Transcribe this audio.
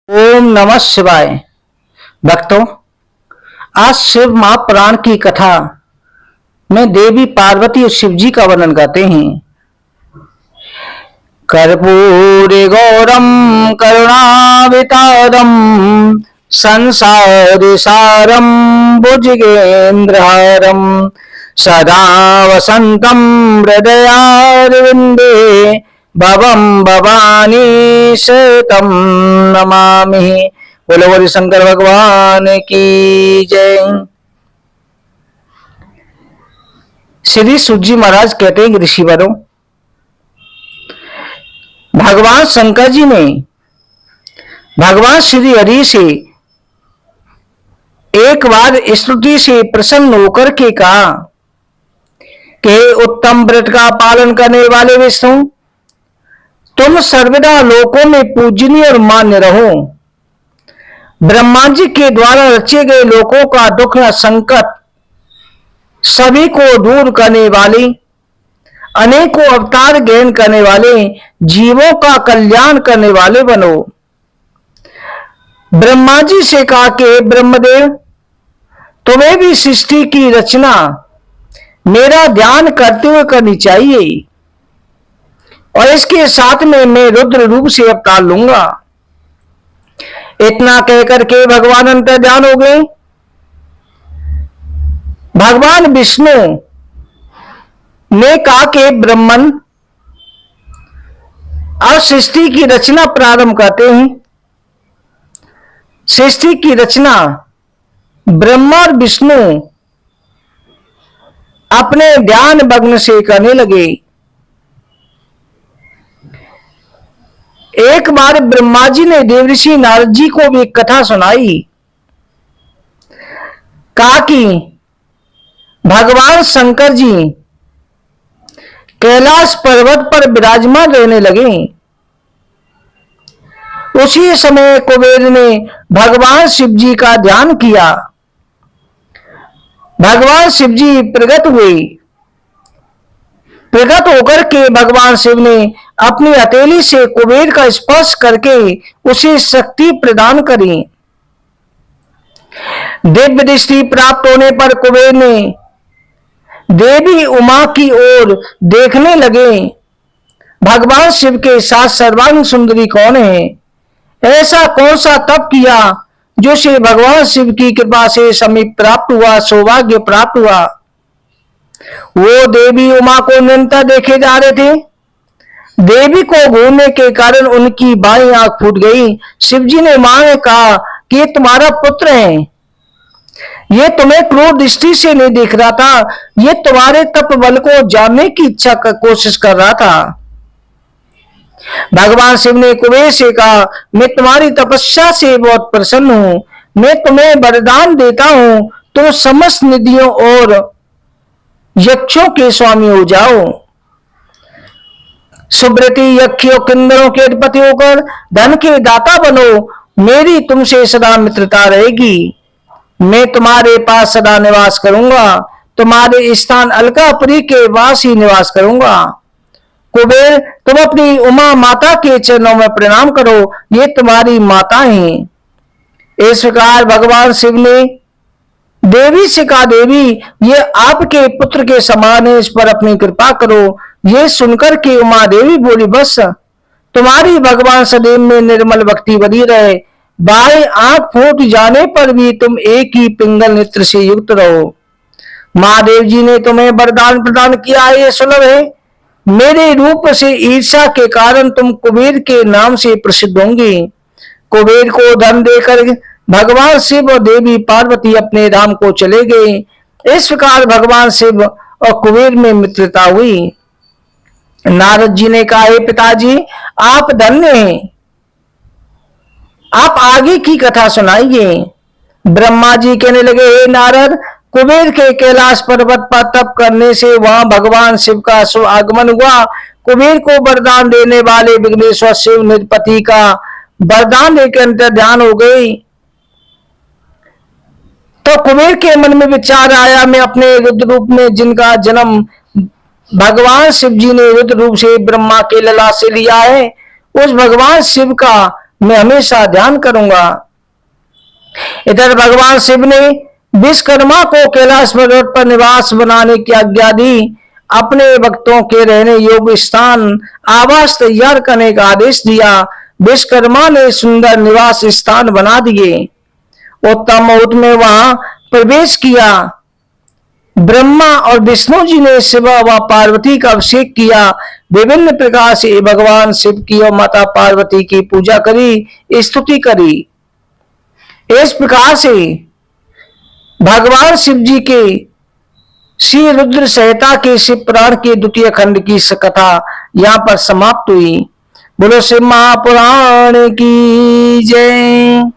ओम नमः शिवाय। भक्तों, आज शिव महापुराण की कथा में देवी पार्वती और शिव जी का वर्णन करते हैं। कर्पूरे गौरम करुणावतारम संसार सारम भुजगेन्द्रहारम सदा वसंतम हृदयारविंदे भवम भवानी शतम नमामि। बोलो बोलो शंकर भगवान की जय। श्री सूत जी महाराज कहते हैं कि ऋषिवरों, भगवान शंकर जी ने भगवान श्री हरि से एक बार स्तुति से प्रसन्न होकर के कहा कि उत्तम व्रत का पालन करने वाले विष्णु, तुम सर्वदा लोकों में पूजनीय और मान्य रहो। ब्रह्मा जी के द्वारा रचे गए लोकों का दुख या संकट सभी को दूर करने वाले, अनेकों अवतार ग्रहण करने वाले, जीवों का कल्याण करने वाले बनो। ब्रह्मा जी से कहा कि ब्रह्मदेव, तुम्हें भी सृष्टि की रचना मेरा ध्यान करते हुए करनी चाहिए और इसके साथ में मैं रुद्र रूप से अवतार लूंगा। इतना कहकर के भगवान अंतर ध्यान हो गए। भगवान विष्णु ने कहा कि ब्रह्मन, अब सृष्टि की रचना प्रारंभ करते हैं। सृष्टि की रचना ब्रह्मा और विष्णु अपने ध्यान मग्न से करने लगे। एक बार ब्रह्मा जी ने देवऋषि नारद जी को भी एक कथा सुनाई। कहा कि भगवान शंकर जी कैलाश पर्वत पर विराजमान रहने लगे। उसी समय कुबेर ने भगवान शिव जी का ध्यान किया। भगवान शिव जी प्रकट हुए। प्रकट होकर के भगवान शिव ने अपनी हथेली से कुबेर का स्पर्श करके उसे शक्ति प्रदान करी। दिव्य दृष्टि प्राप्त होने पर कुबेर ने देवी उमा की ओर देखने लगे। भगवान शिव के साथ सर्वांग सुंदरी कौन है? ऐसा कौन सा तप किया जो से भगवान शिव की कृपा से समीप प्राप्त हुआ, सौभाग्य प्राप्त हुआ? वो देवी उमा को निरंतर देखे जा रहे थे। देवी को घूरने के कारण उनकी बाईं आंख फूट गई। शिवजी ने मां ने कहा कि ये तुम्हारा पुत्र है, ये तुम्हें क्रूर दृष्टि से नहीं देख रहा था, ये तुम्हारे तप बल को जानने की इच्छा कोशिश कर रहा था। भगवान शिव ने कुबेर से कहा, मैं तुम्हारी तपस्या से बहुत प्रसन्न हूं, मैं तुम्हें वरदान देता हूं, तुम समस्त निधियों और यक्षों के स्वामी हो जाओ। सुब्रती यक्षियों किन्नरों के अधिपति होकर धन के दाता बनो। मेरी तुमसे सदा मित्रता रहेगी। मैं तुम्हारे पास सदा निवास करूंगा। तुम्हारे स्थान अलकापुरी के वास ही निवास करूंगा। कुबेर, तुम अपनी उमा माता के चरणों में प्रणाम करो, ये तुम्हारी माता हैं। इस प्रकार भगवान शिव ने देवी से कहा, देवी ये आपके पुत्र के समान है, इस पर अपनी कृपा करो। ये सुनकर के उमा देवी बोली, बस तुम्हारी भगवान सदैव में निर्मल भक्ति बनी रहे। बाएं आंख फूट जाने पर भी तुम एक ही पिंगल नेत्र से युक्त रहो। महादेव जी ने तुम्हें वरदान प्रदान किया है, ये सुलभ है। मेरे रूप से ईर्ष्या के कारण तुम कुबेर के नाम से प्रसिद्ध होंगे। कुबेर को धन देकर भगवान शिव और देवी पार्वती अपने धाम को चले गए। इस प्रकार भगवान शिव और कुबेर में मित्रता हुई। नारद जी ने कहा, हे पिताजी, आप धन्य हैं, आप आगे की कथा सुनाइए। ब्रह्मा जी कहने लगे, हे नारद, कुबेर के कैलाश पर्वत पर तप करने से वहां भगवान शिव का आगमन हुआ। कुबेर को वरदान देने वाले विघ्नेश्वर शिव निरपति का वरदान देकर अंतर ध्यान हो गई। तो कुबेर के मन में विचार आया, मैं अपने रुद्र रूप में जिनका जन्म भगवान शिव जी ने रुद्र रूप से ब्रह्मा के लला से लिया है, उस भगवान शिव का मैं हमेशा ध्यान करूंगा। इधर भगवान शिव ने विश्वकर्मा को कैलाश पर्वत पर निवास बनाने की आज्ञा दी। अपने भक्तों के रहने योग्य स्थान आवास तैयार करने का आदेश दिया। विश्वकर्मा ने सुंदर निवास स्थान बना दिए। उत्तम मुहूर्त में वहां प्रवेश किया। ब्रह्मा और विष्णु जी ने शिव व पार्वती का अभिषेक किया। विभिन्न प्रकार से भगवान शिव की और माता पार्वती की पूजा करी, स्तुति करी। इस प्रकार से भगवान शिव जी के श्री रुद्र संहिता के शिव पुराण के द्वितीय खंड की कथा यहाँ पर समाप्त हुई। बोलो शिव महापुराण की जय।